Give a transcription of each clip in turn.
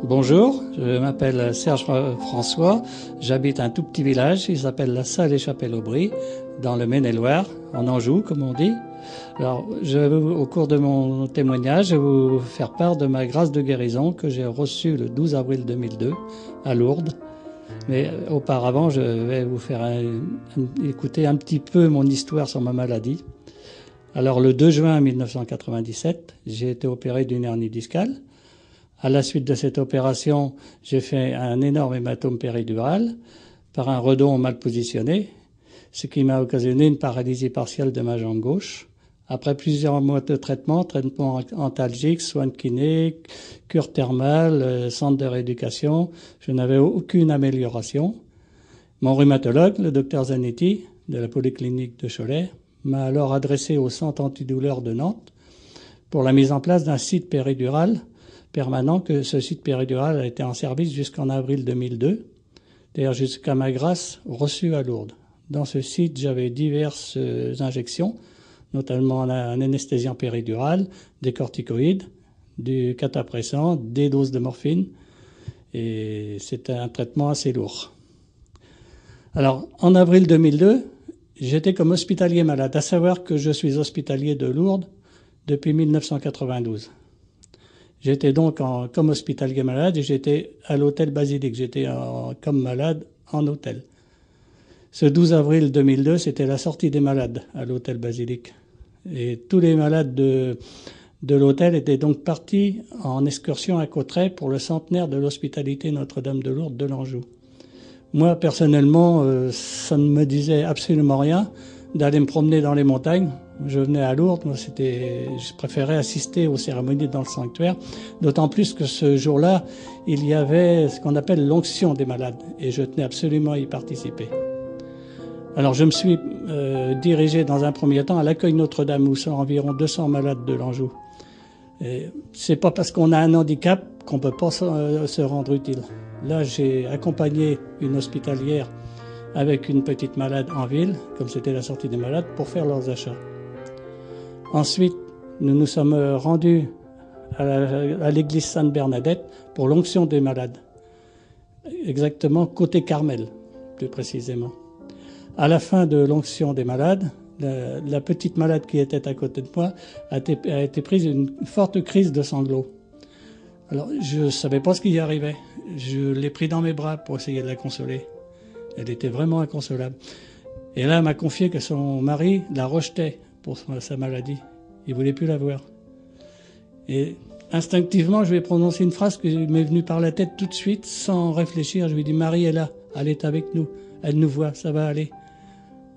Bonjour, je m'appelle Serge François, j'habite un tout petit village qui s'appelle La Salle-et-Chapelle-Aubry, dans le Maine-et-Loire, en Anjou comme on dit. Alors, au cours de mon témoignage, je vais vous faire part de ma grâce de guérison que j'ai reçue le 12 avril 2002 à Lourdes. Mais auparavant, je vais vous faire écouter un petit peu mon histoire sur ma maladie. Alors, le 2 juin 1997, j'ai été opéré d'une hernie discale. À la suite de cette opération, j'ai fait un énorme hématome péridural par un redon mal positionné, ce qui m'a occasionné une paralysie partielle de ma jambe gauche. Après plusieurs mois de traitement antalgique, soins de kiné, cure thermale, centre de rééducation, je n'avais aucune amélioration. Mon rhumatologue, le docteur Zanetti, de la polyclinique de Cholet, m'a alors adressé au centre antidouleur de Nantes pour la mise en place d'un site péridural permanent, que ce site péridural a été en service jusqu'en avril 2002, d'ailleurs jusqu'à ma grâce reçue à Lourdes. Dans ce site, j'avais diverses injections, notamment un anesthésiant péridural, des corticoïdes, du catapressant, des doses de morphine, et c'était un traitement assez lourd. Alors, en avril 2002, j'étais comme hospitalier malade, à savoir que je suis hospitalier de Lourdes depuis 1992. J'étais donc comme hospitalier malade et j'étais à l'hôtel Basilique. J'étais comme malade en hôtel. Ce 12 avril 2002, c'était la sortie des malades à l'hôtel Basilique. Et tous les malades de l'hôtel étaient donc partis en excursion à Cauterets pour le centenaire de l'hospitalité Notre-Dame de Lourdes de l'Anjou. Moi, personnellement, ça ne me disait absolument rien d'aller me promener dans les montagnes. Je venais à Lourdes, je préférais assister aux cérémonies dans le sanctuaire, d'autant plus que ce jour-là, il y avait ce qu'on appelle l'onction des malades, et je tenais absolument à y participer. Alors je me suis dirigé dans un premier temps à l'accueil Notre-Dame, où sont environ 200 malades de l'Anjou. C'est pas parce qu'on a un handicap qu'on peut pas se rendre utile. Là, j'ai accompagné une hospitalière avec une petite malade en ville, comme c'était la sortie des malades, pour faire leurs achats. Ensuite, nous nous sommes rendus à l'église Sainte-Bernadette pour l'onction des malades, exactement côté Carmel, plus précisément. À la fin de l'onction des malades, la petite malade qui était à côté de moi a été prise d'une forte crise de sanglots. Alors, je ne savais pas ce qui y arrivait. Je l'ai pris dans mes bras pour essayer de la consoler. Elle était vraiment inconsolable. Et là, elle m'a confié que son mari la rejetait pour sa maladie. Il voulait plus la voir. Et instinctivement, je lui ai prononcé une phrase qui m'est venue par la tête tout de suite, sans réfléchir. Je lui ai dit, Marie est là, elle est avec nous, elle nous voit, ça va aller.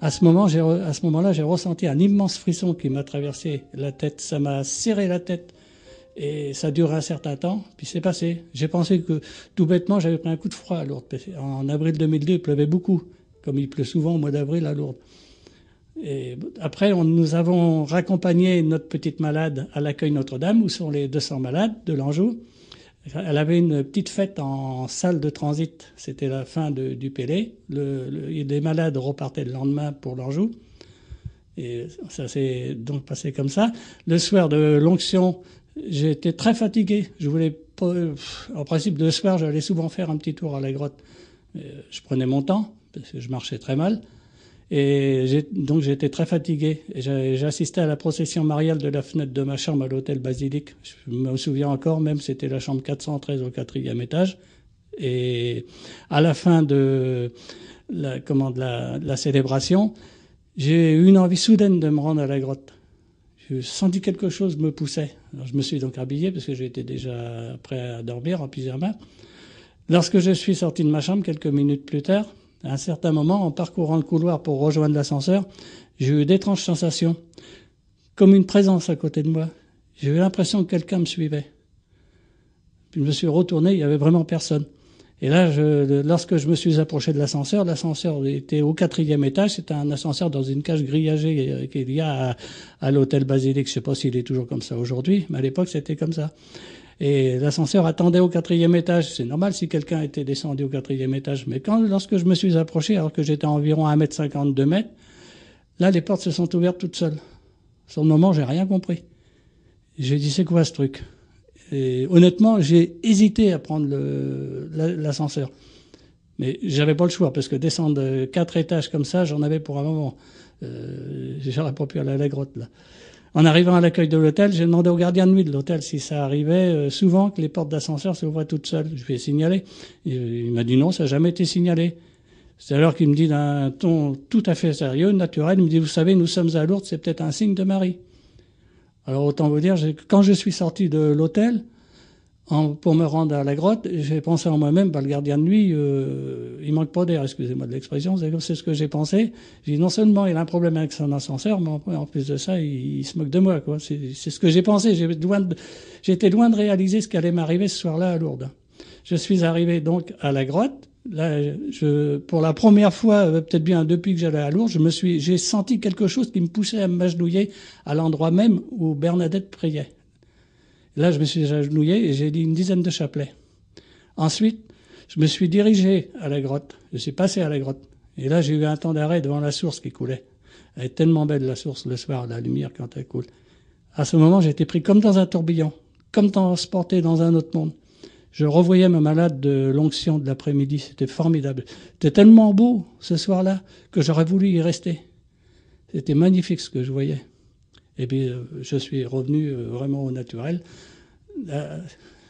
À ce moment-là, j'ai ressenti un immense frisson qui m'a traversé la tête. Ça m'a serré la tête. Et ça dure un certain temps, puis c'est passé. J'ai pensé que, tout bêtement, j'avais pris un coup de froid à Lourdes. En avril 2002, il pleuvait beaucoup, comme il pleut souvent au mois d'avril à Lourdes. Et après, nous avons raccompagné notre petite malade à l'accueil Notre-Dame, où sont les 200 malades de l'Anjou. Elle avait une petite fête en salle de transit. C'était la fin du Pélé. Les malades repartaient le lendemain pour l'Anjou. Et ça s'est donc passé comme ça. Le soir de l'onction, j'étais très fatigué. Je voulais pas, en principe, le soir, j'allais souvent faire un petit tour à la grotte. Je prenais mon temps, parce que je marchais très mal. Et donc j'étais très fatigué. Et j'assistais à la procession mariale de la fenêtre de ma chambre à l'hôtel Basilique. Je me souviens encore, même, c'était la chambre 413 au 4e étage. Et à la fin de la célébration, j'ai eu une envie soudaine de me rendre à la grotte. Je sentis quelque chose me poussait. Alors, je me suis donc habillé parce que j'étais déjà prêt à dormir en pyjama. Lorsque je suis sorti de ma chambre, quelques minutes plus tard, à un certain moment, en parcourant le couloir pour rejoindre l'ascenseur, j'ai eu d'étranges sensations, comme une présence à côté de moi. J'ai eu l'impression que quelqu'un me suivait. Puis je me suis retourné, il n'y avait vraiment personne. Et là, lorsque je me suis approché de l'ascenseur était au 4e étage. C'était un ascenseur dans une cage grillagée qu'il y a à l'hôtel Basilique. Je ne sais pas s'il est toujours comme ça aujourd'hui, mais à l'époque, c'était comme ça. Et l'ascenseur attendait au 4e étage. C'est normal si quelqu'un était descendu au 4e étage. Mais lorsque je me suis approché, alors que j'étais à environ 1,50 m, 2 mètres, là, les portes se sont ouvertes toutes seules. Sur le moment, j'ai rien compris. J'ai dit, c'est quoi ce truc? Et honnêtement, j'ai hésité à prendre l'ascenseur. Mais j'avais pas le choix, parce que descendre 4 étages comme ça, j'en avais pour un moment. J'aurais pas pu aller à la grotte, là. En arrivant à l'accueil de l'hôtel, j'ai demandé au gardien de nuit de l'hôtel si ça arrivait souvent que les portes d'ascenseur s'ouvraient toutes seules. Je lui ai signalé. Il m'a dit non, ça n'a jamais été signalé. C'est alors qu'il me dit d'un ton tout à fait sérieux, naturel, il me dit, vous savez, nous sommes à Lourdes, c'est peut-être un signe de Marie. Alors autant vous dire, quand je suis sorti de l'hôtel, pour me rendre à la grotte, j'ai pensé en moi-même, le gardien de nuit, il manque pas d'air, excusez-moi de l'expression, c'est ce que j'ai pensé. J'ai dit, non seulement il a un problème avec son ascenseur, mais en plus de ça, il se moque de moi, quoi. C'est ce que j'ai pensé. J'étais loin de réaliser ce qui allait m'arriver ce soir-là à Lourdes. Je suis arrivé donc à la grotte. Là, pour la première fois, peut-être bien depuis que j'allais à Lourdes, j'ai senti quelque chose qui me poussait à m'agenouiller à l'endroit même où Bernadette priait. Là, je me suis agenouillé et j'ai dit une dizaine de chapelets. Ensuite, je me suis dirigé à la grotte. Je suis passé à la grotte. Et là, j'ai eu un temps d'arrêt devant la source qui coulait. Elle est tellement belle, la source, le soir, la lumière quand elle coule. À ce moment, j'ai été pris comme dans un tourbillon, comme transporté dans un autre monde. Je revoyais ma malade de l'onction de l'après-midi. C'était formidable. C'était tellement beau, ce soir-là, que j'aurais voulu y rester. C'était magnifique ce que je voyais. Et puis, je suis revenu vraiment au naturel.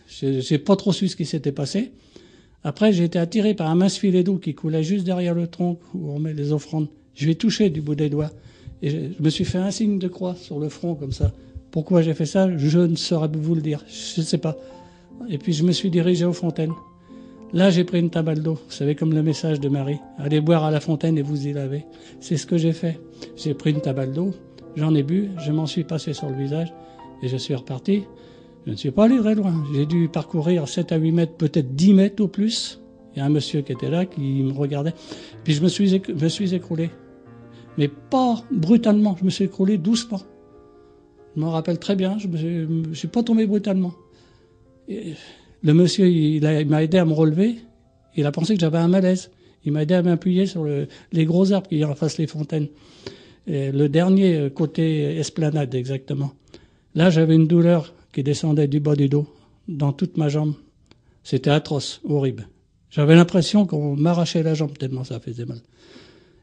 J'ai pas trop su ce qui s'était passé. Après, j'ai été attiré par un mince filet d'eau qui coulait juste derrière le tronc où on met les offrandes. Je lui ai touché du bout des doigts. Et je me suis fait un signe de croix sur le front, comme ça. Pourquoi j'ai fait ça, je ne saurais vous le dire. Je ne sais pas. Et puis, je me suis dirigé aux fontaines. Là, j'ai pris une tabale d'eau. Vous savez, comme le message de Marie. Allez boire à la fontaine et vous y lavez. C'est ce que j'ai fait. J'ai pris une tabale d'eau. J'en ai bu, je m'en suis passé sur le visage et je suis reparti. Je ne suis pas allé très loin. J'ai dû parcourir 7 à 8 mètres, peut-être 10 mètres au plus. Il y a un monsieur qui était là, qui me regardait. Puis je me suis écroulé. Mais pas brutalement, je me suis écroulé doucement. Je m'en rappelle très bien, je suis pas tombé brutalement. Et le monsieur, il m'a aidé à me relever. Il a pensé que j'avais un malaise. Il m'a aidé à m'appuyer sur les gros arbres qui effacent les fontaines. Et le dernier côté esplanade, exactement. Là, j'avais une douleur qui descendait du bas du dos, dans toute ma jambe. C'était atroce, horrible. J'avais l'impression qu'on m'arrachait la jambe tellement ça faisait mal.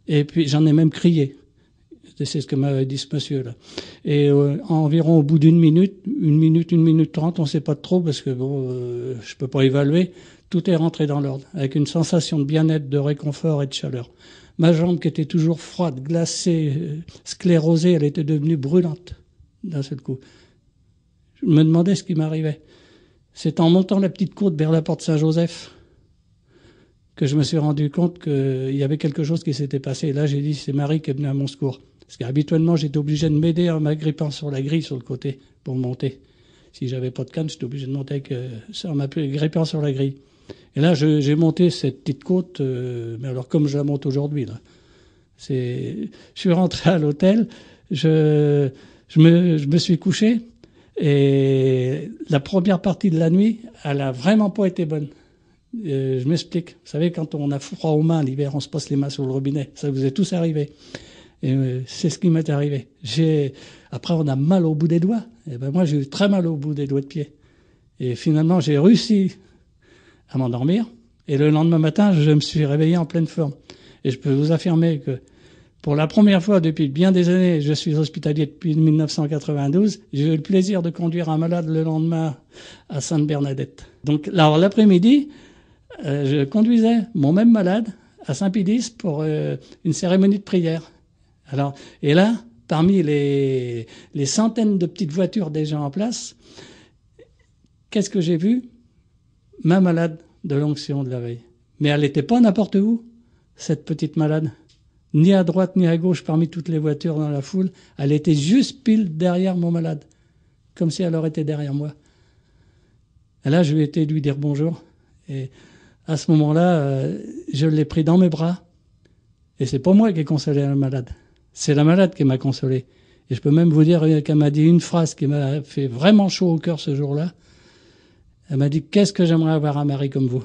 Et puis, j'en ai même crié. C'est ce que m'avait dit ce monsieur-là. Et environ au bout d'une minute, une minute 30, on ne sait pas trop parce que bon, je peux pas évaluer. Tout est rentré dans l'ordre, avec une sensation de bien-être, de réconfort et de chaleur. Ma jambe qui était toujours froide, glacée, sclérosée, elle était devenue brûlante d'un seul coup. Je me demandais ce qui m'arrivait. C'est en montant la petite côte vers la porte Saint-Joseph que je me suis rendu compte qu'il y avait quelque chose qui s'était passé. Et là, j'ai dit, c'est Marie qui est venue à mon secours. Parce qu'habituellement, j'étais obligé de m'aider en m'agrippant sur la grille, sur le côté, pour monter. Si j'avais pas de canne, j'étais obligé de monter en m'agrippant sur la grille. Et là, j'ai monté cette petite côte, mais alors comme je la monte aujourd'hui, là. Je suis rentré à l'hôtel, je me suis couché, et la première partie de la nuit, elle a vraiment pas été bonne. Je m'explique. Vous savez, quand on a froid aux mains l'hiver, on se passe les mains sur le robinet. Ça vous est tous arrivé. Et c'est ce qui m'est arrivé. Après, on a mal au bout des doigts. Et ben moi, j'ai eu très mal au bout des doigts de pied. Et finalement, j'ai réussi à m'endormir. Et le lendemain matin, je me suis réveillé en pleine forme. Et je peux vous affirmer que pour la première fois depuis bien des années, je suis hospitalier depuis 1992, j'ai eu le plaisir de conduire un malade le lendemain à Sainte-Bernadette. Donc, alors, l'après-midi, je conduisais mon même malade à Saint-Pédis pour une cérémonie de prière. Alors, et là, parmi les centaines de petites voitures déjà en place, qu'est-ce que j'ai vu? Ma malade de l'onction de la veille. Mais elle n'était pas n'importe où, cette petite malade. Ni à droite ni à gauche parmi toutes les voitures dans la foule. Elle était juste pile derrière mon malade. Comme si elle aurait été derrière moi. Et là, je lui ai été lui dire bonjour. Et à ce moment-là, je l'ai pris dans mes bras. Et c'est pas moi qui ai consolé la malade. C'est la malade qui m'a consolé. Et je peux même vous dire qu'elle m'a dit une phrase qui m'a fait vraiment chaud au cœur ce jour-là. Elle m'a dit, qu'est-ce que j'aimerais avoir un mari comme vous?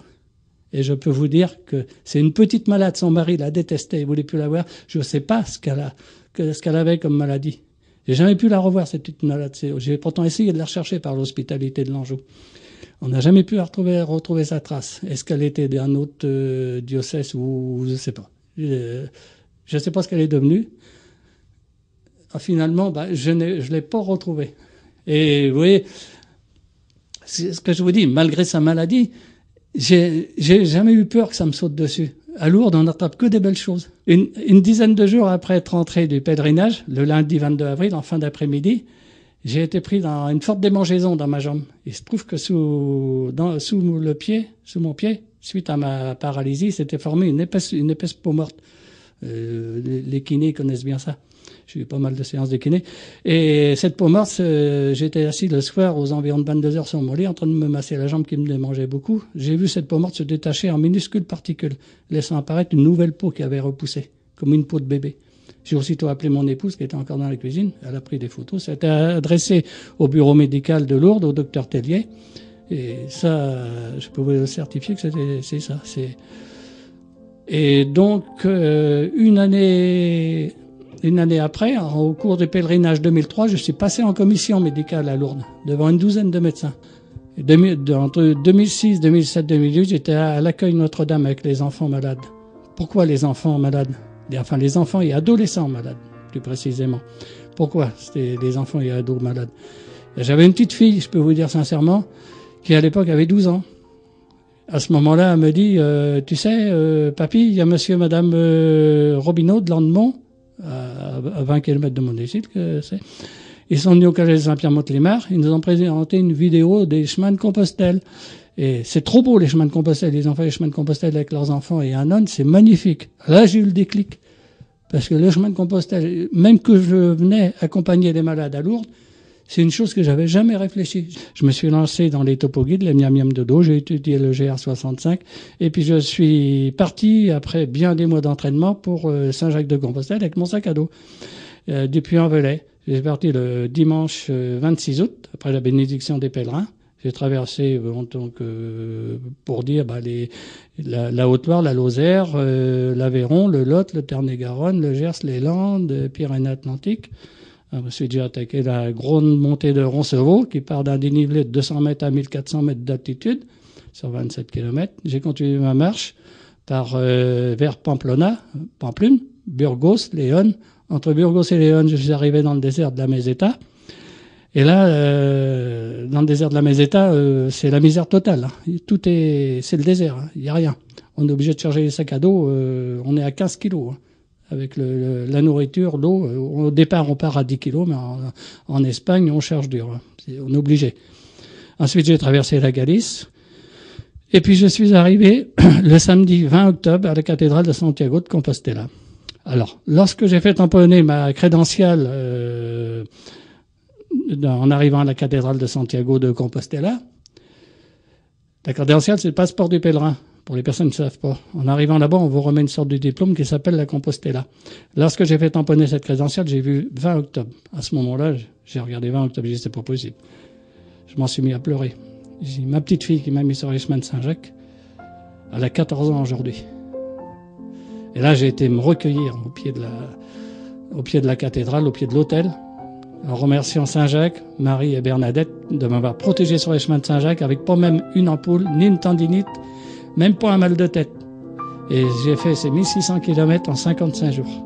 Et je peux vous dire que c'est une petite malade. Son mari la détestait, il voulait plus la voir. Je ne sais pas ce qu'elle avait comme maladie. J'ai jamais pu la revoir, cette petite malade. J'ai pourtant essayé de la rechercher par l'hospitalité de l'Anjou. On n'a jamais pu la retrouver sa trace. Est-ce qu'elle était d'un autre diocèse ou je sais pas. Je sais pas ce qu'elle est devenue. Finalement, je l'ai pas retrouvée. Et vous voyez, c'est ce que je vous dis, malgré sa maladie, j'ai jamais eu peur que ça me saute dessus. À Lourdes, on n'attrape que des belles choses. Une dizaine de jours après être rentré du pèlerinage, le lundi 22 avril, en fin d'après-midi, j'ai été pris dans une forte démangeaison dans ma jambe. Il se trouve que sous mon pied, suite à ma paralysie, s'était formée une épaisse peau morte. Les kinés connaissent bien ça. J'ai eu pas mal de séances de kiné. Et cette peau morte, j'étais assis le soir aux environs de 22 heures sur mon lit en train de me masser la jambe qui me démangeait beaucoup. J'ai vu cette peau morte se détacher en minuscules particules, laissant apparaître une nouvelle peau qui avait repoussé, comme une peau de bébé. J'ai aussitôt appelé mon épouse qui était encore dans la cuisine. Elle a pris des photos. Ça a été adressé au bureau médical de Lourdes, au docteur Tellier. Et ça, je peux vous certifier que c'est ça. Et donc, une année après, au cours du pèlerinage 2003, je suis passé en commission médicale à Lourdes, devant une douzaine de médecins. Entre 2006, 2007, 2008, j'étais à l'accueil Notre-Dame avec les enfants malades. Pourquoi les enfants malades? Enfin, les enfants et adolescents malades, plus précisément. Pourquoi c'était les enfants et ados malades? J'avais une petite fille, je peux vous dire sincèrement, qui à l'époque avait 12 ans. À ce moment-là, elle me dit, tu sais, papy, il y a monsieur et madame Robineau de Landemont, à 20 km de mon domicile, que c'est. Ils sont venus au collège Saint-Pierre-Montélimar, ils nous ont présenté une vidéo des chemins de Compostelle. Et c'est trop beau, les chemins de Compostelle. Ils ont fait les chemins de Compostelle avec leurs enfants et un âne, c'est magnifique. Là, j'ai eu le déclic. Parce que le chemin de Compostelle, même que je venais accompagner les malades à Lourdes, c'est une chose que j'avais jamais réfléchi. Je me suis lancé dans les topoguides, les miam miam de dos, j'ai étudié le GR65, et puis je suis parti, après bien des mois d'entraînement, pour Saint-Jacques-de-Compostelle avec mon sac à dos, du Puy-en-Velay. J'ai parti le dimanche 26 août, après la bénédiction des pèlerins. J'ai traversé, pour dire, la Haute-Loire, la Lozère, l'Aveyron, le Lot, le Tarn-et-Garonne, le Gers, les Landes, Pyrénées-Atlantiques. Ensuite, j'ai attaqué la grande montée de Roncevaux, qui part d'un dénivelé de 200 mètres à 1400 mètres d'altitude, sur 27 km. J'ai continué ma marche vers Pamplona, Pampelune, Burgos, Léon. Entre Burgos et Léon, je suis arrivé dans le désert de la Meseta. Et là, dans le désert de la Meseta, c'est la misère totale. Hein. C'est le désert. Hein. Il n'y a rien. On est obligé de charger les sacs à dos. On est à 15 kilos. Hein. Avec la nourriture, l'eau. Au départ, on part à 10 kilos, mais en Espagne, on charge dur. Hein. On est obligé. Ensuite, j'ai traversé la Galice. Et puis, je suis arrivé le samedi 20 octobre à la cathédrale de Santiago de Compostela. Alors, lorsque j'ai fait tamponner ma crédentiale en arrivant à la cathédrale de Santiago de Compostela, la crédentiale, c'est le passeport du pèlerin. Pour les personnes qui ne savent pas. En arrivant là-bas, on vous remet une sorte de diplôme qui s'appelle la Compostela. Lorsque j'ai fait tamponner cette crédentiale, j'ai vu 20 octobre. À ce moment-là, j'ai regardé 20 octobre, j'ai dit c'est pas possible. Je m'en suis mis à pleurer. J'ai ma petite fille qui m'a mis sur les chemins de Saint-Jacques, elle a 14 ans aujourd'hui. Et là, j'ai été me recueillir au pied de la cathédrale, au pied de l'autel, en remerciant Saint-Jacques, Marie et Bernadette de m'avoir protégé sur les chemins de Saint-Jacques avec pas même une ampoule, ni une tendinite, même pas un mal de tête. Et j'ai fait ces 1600 km en 55 jours.